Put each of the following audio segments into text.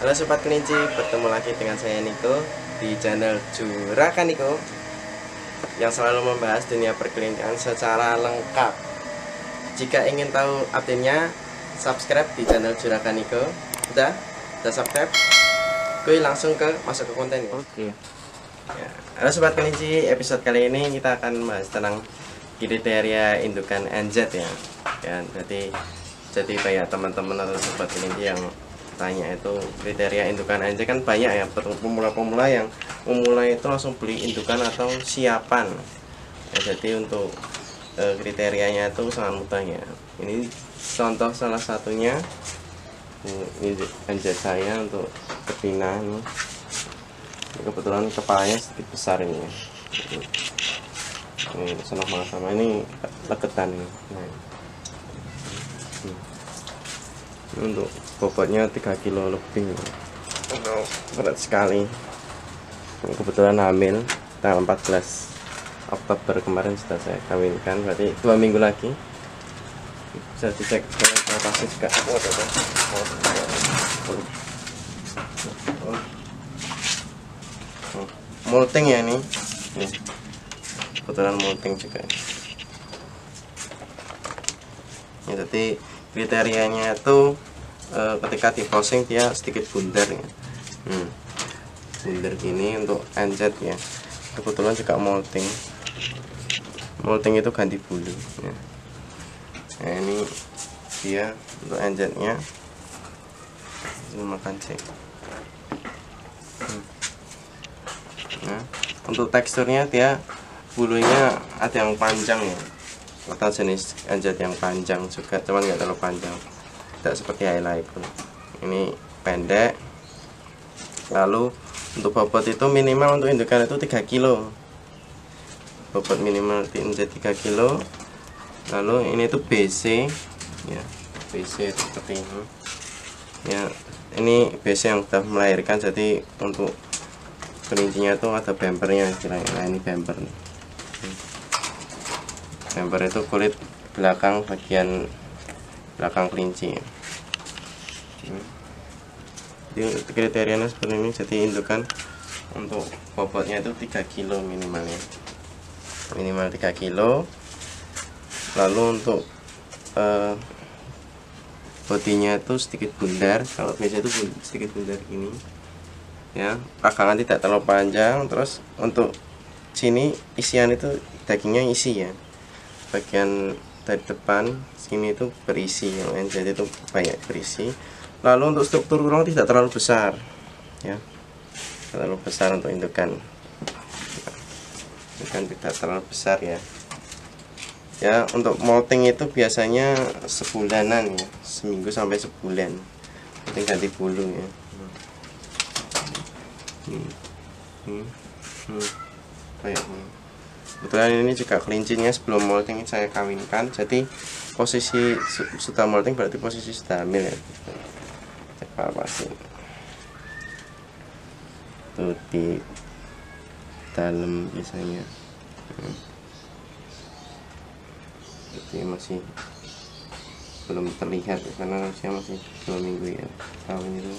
Halo Sobat Kelinci, bertemu lagi dengan saya Niko di channel Juragan Niko yang selalu membahas dunia perkelincian secara lengkap. Jika ingin tahu update-nya, subscribe di channel Juragan Niko. Udah subscribe? Gue langsung masuk ke konten ya. Oke. Ya. Halo Sobat Kelinci, episode kali ini kita akan membahas tentang kriteria indukan NZ ya. Jadi kayak teman-teman atau Sobat Kelinci yang tanya itu kriteria indukan NZ kan banyak ya, pemula-pemula yang memulai itu langsung beli indukan atau siapan ya, jadi untuk kriterianya itu sangat mudah ya. Ini contoh salah satunya, ini NZ saya untuk betina ini kebetulan kepalanya sedikit besar ini ya. Ini sama ini legetan ini. Nah, untuk bobotnya 3 kilo lebih, berat sekali. Kebetulan hamil tanggal 14 Oktober kemarin sudah saya kawinkan, berarti 2 minggu lagi. Bisa dicek lokasi juga. Molting ya ini. Kebetulan molting juga. Ya, jadi kriterianya itu ketika di posing dia sedikit bundar ya, bundar gini untuk NZ ya. Kebetulan juga molting itu ganti bulu ya. Nah, ini dia untuk NZ nya, ini makan cek. Nah, untuk teksturnya dia bulunya ada yang panjang ya, atau jenis NZ yang panjang juga, cuman nggak terlalu panjang, tidak seperti highlight pun. Ini pendek. Lalu untuk bobot itu minimal untuk indukan itu 3 kilo, bobot minimal di NZ 3 kilo. Lalu ini itu BC ya, BC itu seperti ini ya. Ini BC yang sudah melahirkan, jadi untuk kelincinya itu ada bumpernya istilahnya. Nah, ini bumper nih. Bumper itu kulit belakang, bagian belakang kelinci. Jadi kriterianya seperti ini. Jadi indukan untuk bobotnya itu 3 kilo minimalnya, minimal 3 kilo. Lalu untuk bodinya itu sedikit bundar. Kalau biasa itu sedikit bundar gini ya, ragangan tidak terlalu panjang. Terus untuk sini isian itu dagingnya isi ya, bagian dari depan sini itu berisi, yang lain jadi itu banyak berisi. Lalu untuk struktur tulang tidak terlalu besar ya, tidak terlalu besar untuk indukan tidak terlalu besar ya. Ya, untuk molting itu biasanya sebulanan ya, seminggu sampai sebulan, penting ganti bulu ya. Kayak ini. Kebetulan ini juga kelincinya sebelum molting saya kawinkan, jadi posisi sudah molting berarti posisi sudah hamil ya. Cek pasti tuh di dalam biasanya. Jadi masih belum terlihat ya, karena usia masih 2 minggu ya. Kawin itu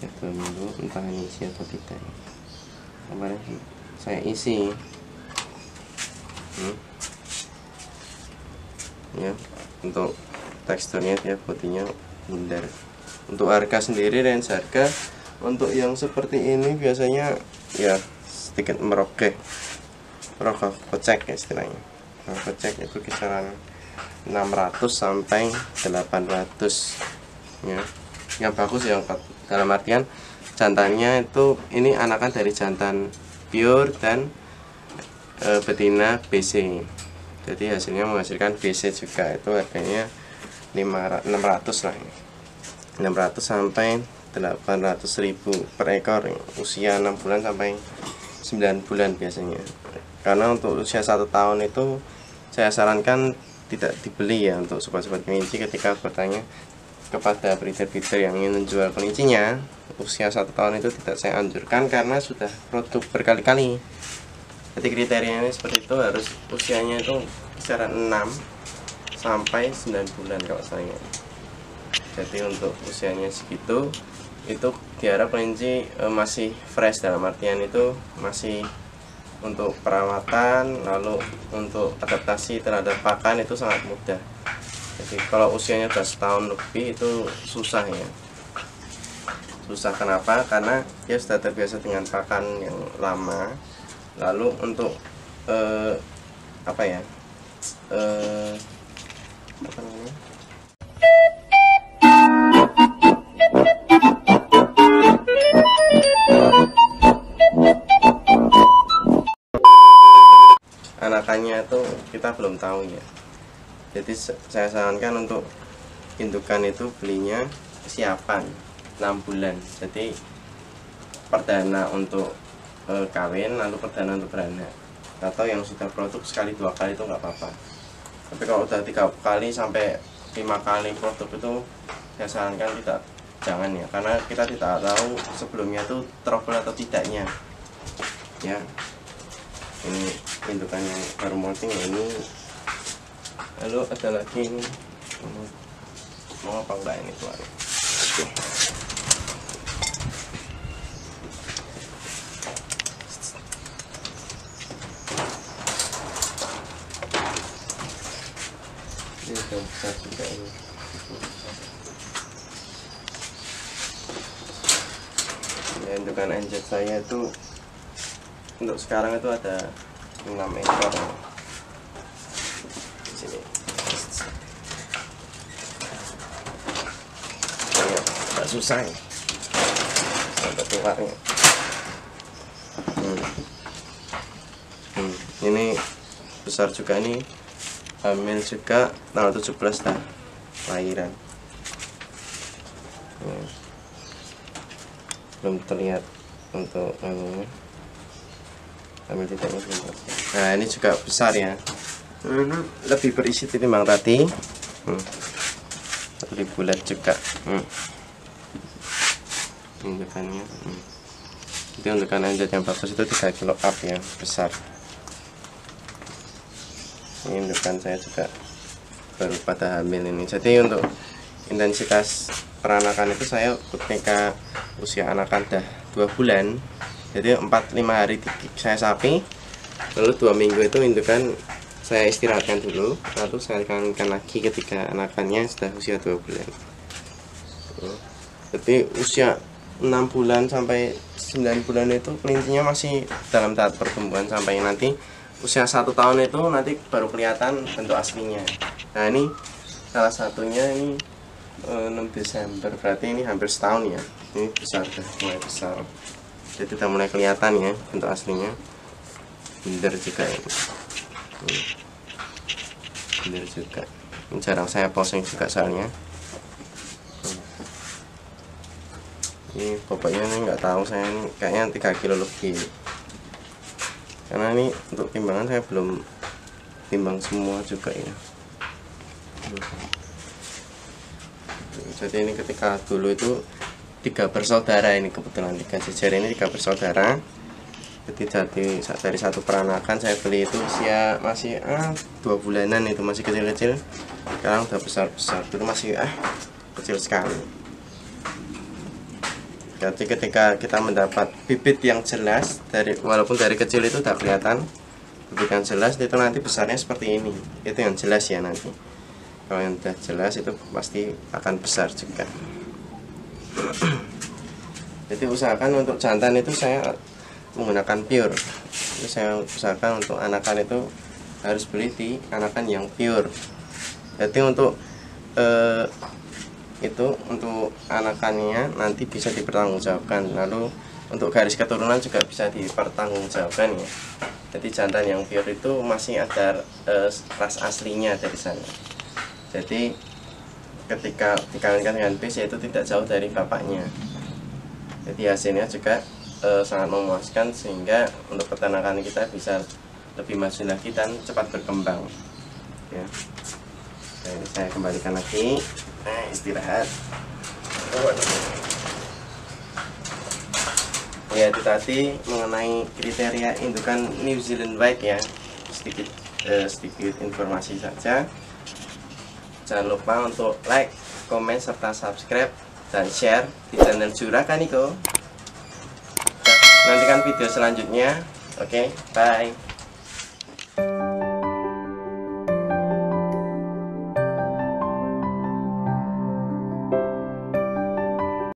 ya 2 minggu, entah ini isi atau tidak ya. Kemarin saya isi ya. Untuk teksturnya dia bodinya bundar. Untuk harga sendiri, range harga untuk yang seperti ini biasanya ya sedikit merogoh kocek ya istilahnya. Kocek itu kisaran 600 sampai 800 ya. Yang bagus ya, dalam artian jantannya itu ini anakan dari jantan pure dan betina BC. Jadi hasilnya menghasilkan BC juga, itu harganya 600 lah ya. 600 sampai 800.000 per ekor, usia 6 bulan sampai 9 bulan biasanya. Karena untuk usia 1 tahun itu saya sarankan tidak dibeli ya, untuk sobat-sobat kelinci ketika bertanya kepada breeder-breeder yang ingin menjual kelincinya. Usia 1 tahun itu tidak saya anjurkan karena sudah produk berkali-kali. Jadi kriterianya seperti itu, harus usianya itu kisaran 6 sampai 9 bulan kalau saya. Jadi untuk usianya segitu itu diharap kelinci masih fresh, dalam artian itu masih untuk perawatan, lalu untuk adaptasi terhadap pakan itu sangat mudah. Jadi kalau usianya sudah setahun lebih itu susah ya. Susah kenapa? Karena dia sudah terbiasa dengan pakan yang lama. Lalu untuk apa namanya? Anakannya itu kita belum tahu ya. Jadi saya sarankan untuk indukan itu belinya siapan 6 bulan. Jadi perdana untuk kawin, lalu perdana untuk beranak. Atau yang sudah produk sekali 2 kali itu nggak apa-apa. Tapi kalau udah 3 kali sampai 5 kali produk itu saya sarankan jangan ya, karena kita tidak tahu sebelumnya itu trouble atau tidaknya ya. Ini indukan yang baru molting ini. Lalu ada lagi ini, mau apa enggak ini tuan? Ini udah besar juga ini. Ya, indukan anjat saya itu untuk sekarang itu ada 6 ekor. Di sini. Ya, agak susah ya. Sampai keluarnya. Ini besar juga nih. Hamil juga tanggal 17 dah lahiran. Belum terlihat untuk hamil tidaknya belum terlihat. Nah ini juga besar ya, lebih berisi ketimbang tadi. Lebih bulat juga. Indukannya itu indukan anjat yang bagus itu 3 kilo up ya, besar. Ini indukan saya juga baru pada hamil ini. Jadi untuk intensitas peranakan itu saya ketika usia anakan dah 2 bulan, jadi 4-5 hari saya sapi, lalu 2 minggu itu indukan saya istirahatkan dulu, lalu saya kawinkan lagi ketika anakannya sudah usia 2 bulan. Jadi usia 6 bulan sampai 9 bulan itu kelincinya masih dalam tahap pertumbuhan, sampai nanti usia 1 tahun itu nanti baru kelihatan bentuk aslinya. Nah ini salah satunya ini 6 Desember, berarti ini hampir setahun ya. Ini besar, mulai besar. Jadi udah mulai kelihatan ya bentuk aslinya. Bunder juga ini. Bunder juga. Ini jarang saya posting juga soalnya. Ini pokoknya ini nggak tahu, saya ini kayaknya 3 kilo lebih. Karena ini untuk timbangan saya belum timbang semua juga ya. Jadi ini ketika dulu itu 3 bersaudara, ini kebetulan 3 jejer ini 3 bersaudara. Jadi dari satu peranakan saya beli itu usia masih 2 bulanan, itu masih kecil-kecil. Sekarang udah besar-besar, dulu masih kecil sekali. Jadi ketika kita mendapat bibit yang jelas, walaupun dari kecil itu udah kelihatan bibit yang jelas, itu nanti besarnya seperti ini. Itu yang jelas ya nanti. Kalau yang udah jelas itu pasti akan besar juga. Jadi usahakan untuk jantan itu saya menggunakan pure. Jadi saya usahakan untuk anakan itu harus beli di anakan yang pure. Jadi untuk untuk anakannya nanti bisa dipertanggungjawabkan. Lalu untuk garis keturunan juga bisa dipertanggungjawabkan ya. Jadi jantan yang pure itu masih ada ras aslinya dari sana. Jadi ketika dikawinkan dengan base itu tidak jauh dari bapaknya. Jadi hasilnya juga sangat memuaskan, sehingga untuk peternakan kita bisa lebih maju lagi dan cepat berkembang ya. Nah, ini saya kembalikan lagi. Istirahat. Ya itu tadi mengenai kriteria indukan New Zealand White ya, sedikit informasi saja. Jangan lupa untuk like, komen, serta subscribe dan share di channel Juragan Niko. Nantikan video selanjutnya. Oke, bye.